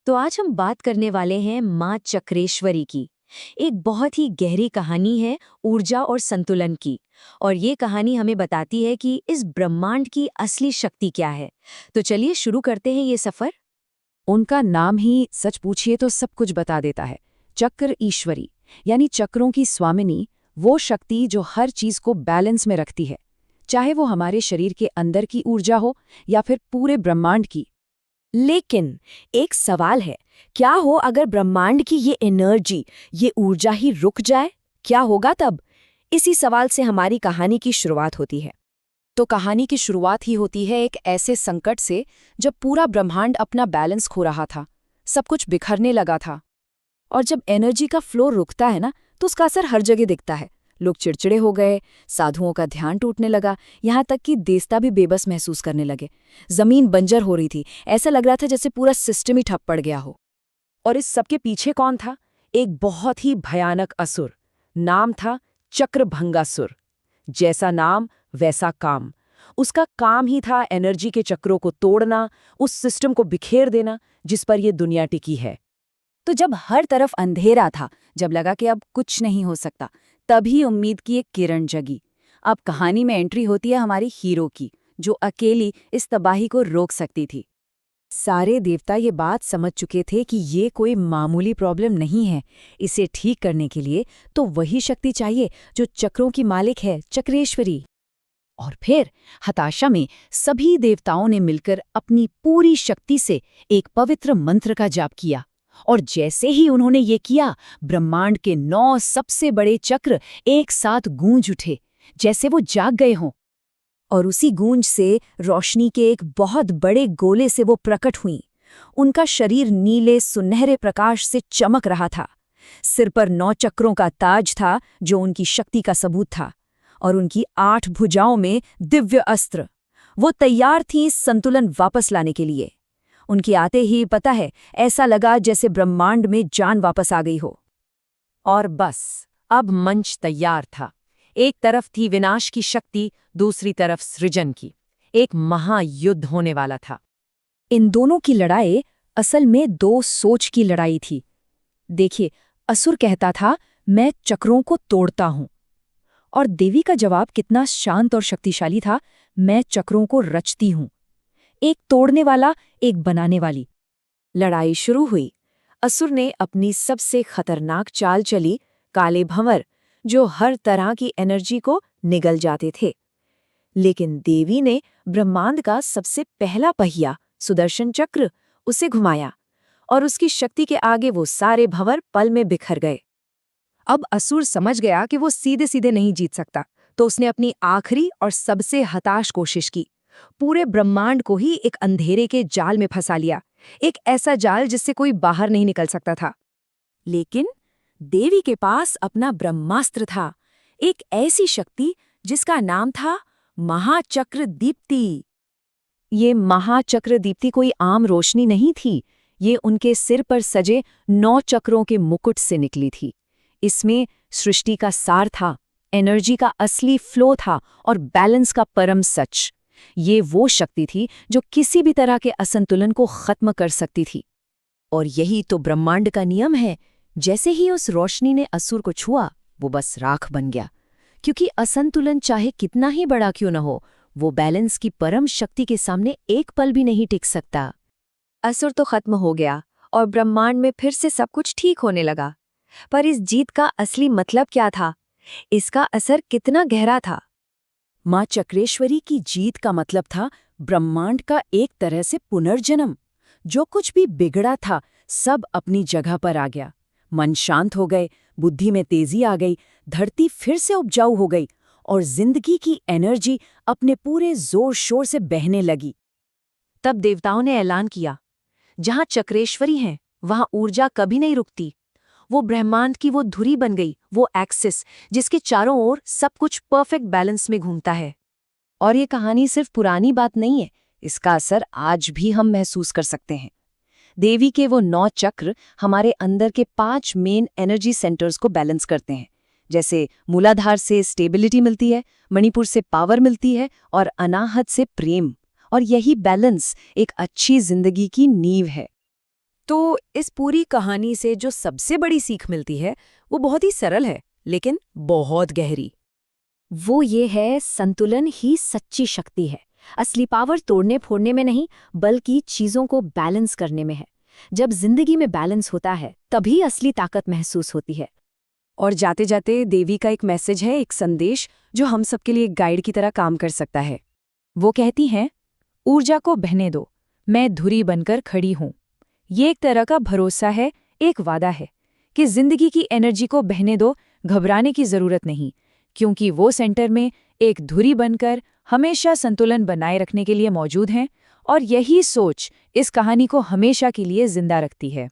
तो आज हम बात करने वाले हैं माँ चक्रेश्वरी की। एक बहुत ही गहरी कहानी है ऊर्जा और संतुलन की। और ये कहानी हमें बताती है कि इस ब्रह्मांड की असली शक्ति क्या है। तो चलिए शुरू करते हैं ये सफर। उनका नाम ही सच पूछिए तो सब कुछ बता देता है। चक्र ईश्वरी, यानी चक्रों की स्वामिनी, वो शक्ति जो हर चीज को बैलेंस में रखती है, चाहे वो हमारे शरीर के अंदर की ऊर्जा हो या फिर पूरे ब्रह्मांड की। लेकिन एक सवाल है, क्या हो अगर ब्रह्मांड की ये एनर्जी, ये ऊर्जा ही रुक जाए? क्या होगा तब? इसी सवाल से हमारी कहानी की शुरुआत होती है। तो कहानी की शुरुआत ही होती है एक ऐसे संकट से जब पूरा ब्रह्मांड अपना बैलेंस खो रहा था, सब कुछ बिखरने लगा था। और जब एनर्जी का फ्लो रुकता है ना, तो उसका असर हर जगह दिखता है। लोग चिड़चिड़े हो गए, साधुओं का ध्यान टूटने लगा, यहाँ तक कि देवता भी बेबस महसूस करने लगे। जमीन बंजर हो रही थी, ऐसा लग रहा था जैसे पूरा सिस्टम ही ठप पड़ गया हो। और इस सबके पीछे कौन था? एक बहुत ही भयानक असुर। नाम था चक्रभंगासुर। जैसा नाम वैसा काम। उसका काम ही था एनर्जी के चक्रों को तोड़ना, उस सिस्टम को बिखेर देना जिस पर यह दुनिया टिकी है। तो जब हर तरफ अंधेरा था, जब लगा कि अब कुछ नहीं हो सकता, तभी उम्मीद की एक किरण जगी। अब कहानी में एंट्री होती है हमारी हीरो की, जो अकेली इस तबाही को रोक सकती थी। सारे देवता ये बात समझ चुके थे कि ये कोई मामूली प्रॉब्लम नहीं है। इसे ठीक करने के लिए तो वही शक्ति चाहिए जो चक्रों की मालिक है, चक्रेश्वरी। और फिर हताशा में सभी देवताओं ने मिलकर अपनी पूरी शक्ति से एक पवित्र मंत्र का जाप किया। और जैसे ही उन्होंने ये किया, ब्रह्मांड के 9 सबसे बड़े चक्र एक साथ गूंज उठे, जैसे वो जाग गए हों। और उसी गूंज से रोशनी के एक बहुत बड़े गोले से वो प्रकट हुईं। उनका शरीर नीले सुनहरे प्रकाश से चमक रहा था। सिर पर 9 चक्रों का ताज था, जो उनकी शक्ति का सबूत था। और उनकी 8 भुजाओं में दिव्य अस्त्र। वो तैयार थीं संतुलन वापस लाने के लिए। उनके आते ही पता है, ऐसा लगा जैसे ब्रह्मांड में जान वापस आ गई हो। और बस अब मंच तैयार था। एक तरफ थी विनाश की शक्ति, दूसरी तरफ सृजन की। एक महायुद्ध होने वाला था। इन दोनों की लड़ाई असल में 2 सोच की लड़ाई थी। देखिए, असुर कहता था, मैं चक्रों को तोड़ता हूं। और देवी का जवाब कितना शांत और शक्तिशाली था, मैं चक्रों को रचती हूं। एक तोड़ने वाला, एक बनाने वाली। लड़ाई शुरू हुई। असुर ने अपनी सबसे खतरनाक चाल चली, काले भंवर, जो हर तरह की एनर्जी को निगल जाते थे। लेकिन देवी ने ब्रह्मांड का सबसे पहला पहिया, सुदर्शन चक्र, उसे घुमाया। और उसकी शक्ति के आगे वो सारे भंवर पल में बिखर गए। अब असुर समझ गया कि वो सीधे सीधे नहीं जीत सकता, तो उसने अपनी आखिरी और सबसे हताश कोशिश की। पूरे ब्रह्मांड को ही एक अंधेरे के जाल में फंसा लिया, एक ऐसा जाल जिससे कोई बाहर नहीं निकल सकता था। लेकिन देवी के पास अपना ब्रह्मास्त्र था, एक ऐसी शक्ति जिसका नाम था महाचक्र दीप्ति। ये महाचक्र दीप्ति कोई आम रोशनी नहीं थी, ये उनके सिर पर सजे 9 चक्रों के मुकुट से निकली थी। इसमें सृष्टि का सार था, एनर्जी का असली फ्लो था और बैलेंस का परम सच। ये वो शक्ति थी जो किसी भी तरह के असंतुलन को खत्म कर सकती थी। और यही तो ब्रह्मांड का नियम है। जैसे ही उस रोशनी ने असुर को छुआ, वो बस राख बन गया। क्योंकि असंतुलन चाहे कितना ही बड़ा क्यों न हो, वो बैलेंस की परम शक्ति के सामने एक पल भी नहीं टिक सकता। असुर तो खत्म हो गया और ब्रह्मांड में फिर से सब कुछ ठीक होने लगा। पर इस जीत का असली मतलब क्या था? इसका असर कितना गहरा था? माँ चक्रेश्वरी की जीत का मतलब था ब्रह्मांड का एक तरह से पुनर्जन्म। जो कुछ भी बिगड़ा था, सब अपनी जगह पर आ गया। मन शांत हो गए, बुद्धि में तेजी आ गई, धरती फिर से उपजाऊ हो गई और जिंदगी की एनर्जी अपने पूरे जोर शोर से बहने लगी। तब देवताओं ने ऐलान किया, जहां चक्रेश्वरी हैं, वहां ऊर्जा कभी नहीं रुकती। वो ब्रह्मांड की वो धुरी बन गई, वो एक्सिस जिसके चारों ओर सब कुछ परफेक्ट बैलेंस में घूमता है। और ये कहानी सिर्फ पुरानी बात नहीं है, इसका असर आज भी हम महसूस कर सकते हैं। देवी के वो 9 चक्र हमारे अंदर के 5 मेन एनर्जी सेंटर्स को बैलेंस करते हैं। जैसे मूलाधार से स्टेबिलिटी मिलती है, मणिपुर से पावर मिलती है और अनाहत से प्रेम। और यही बैलेंस एक अच्छी जिंदगी की नींव है। तो इस पूरी कहानी से जो सबसे बड़ी सीख मिलती है वो बहुत ही सरल है, लेकिन बहुत गहरी। वो ये है, संतुलन ही सच्ची शक्ति है। असली पावर तोड़ने फोड़ने में नहीं, बल्कि चीजों को बैलेंस करने में है। जब जिंदगी में बैलेंस होता है तभी असली ताकत महसूस होती है। और जाते जाते देवी का एक मैसेज है, एक संदेश जो हम सबके लिए एक गाइड की तरह काम कर सकता है। वो कहती हैं, ऊर्जा को बहने दो, मैं धुरी बनकर खड़ी हूं। ये एक तरह का भरोसा है, एक वादा है कि जिंदगी की एनर्जी को बहने दो, घबराने की जरूरत नहीं, क्योंकि वो सेंटर में एक धुरी बनकर हमेशा संतुलन बनाए रखने के लिए मौजूद हैं। और यही सोच इस कहानी को हमेशा के लिए जिंदा रखती है।